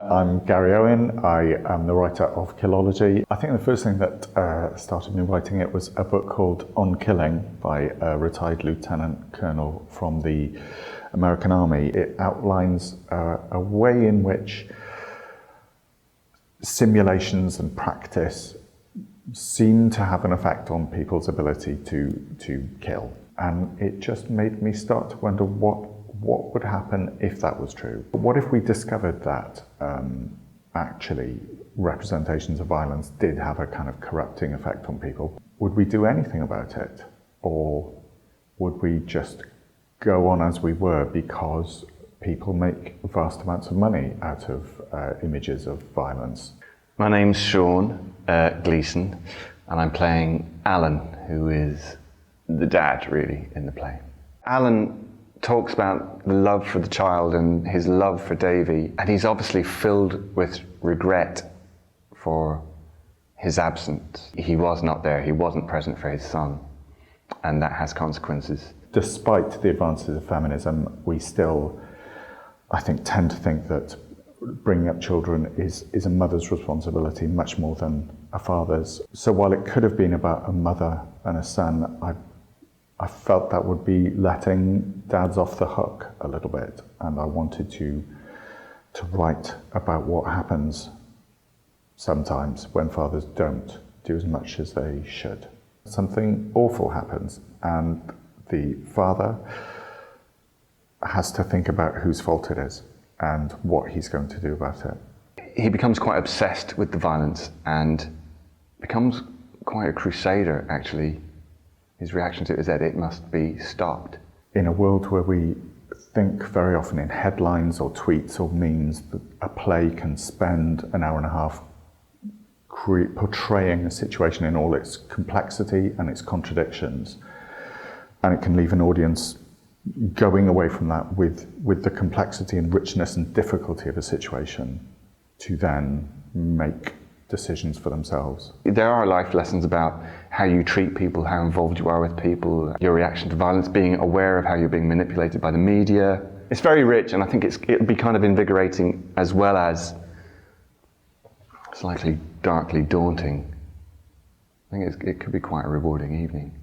I'm Gary Owen. I am the writer of Killology. I think the first thing that started me writing it was a book called On Killing by a retired lieutenant colonel from the American Army. It outlines a way in which simulations and practice seem to have an effect on people's ability to kill. And it just made me start to wonder what would happen if that was true. What if we discovered that actually representations of violence did have a kind of corrupting effect on people? Would we do anything about it? Or would we just go on as we were because people make vast amounts of money out of images of violence? My name's Seán Gleeson, and I'm playing Alan, who is the dad, really, in the play. Alan talks about the love for the child and his love for Davy, and he's obviously filled with regret for his absence. He was not there, he wasn't present for his son, and that has consequences. Despite the advances of feminism, we still, I think, tend to think that bringing up children is a mother's responsibility much more than a father's. So while it could have been about a mother and a son, I felt that would be letting dads off the hook a little bit, and I wanted to write about what happens sometimes when fathers don't do as much as they should. Something awful happens, and the father has to think about whose fault it is and what he's going to do about it. He becomes quite obsessed with the violence and becomes quite a crusader, actually. His reaction to it is that it must be stopped. In a world where we think very often in headlines or tweets or memes, that a play can spend an hour and a half portraying a situation in all its complexity and its contradictions, and it can leave an audience going away from that with the complexity and richness and difficulty of a situation to then make decisions for themselves. There are life lessons about how you treat people, how involved you are with people, your reaction to violence, being aware of how you're being manipulated by the media. It's very rich, and I think it'll be kind of invigorating as well as slightly darkly daunting. I think it could be quite a rewarding evening.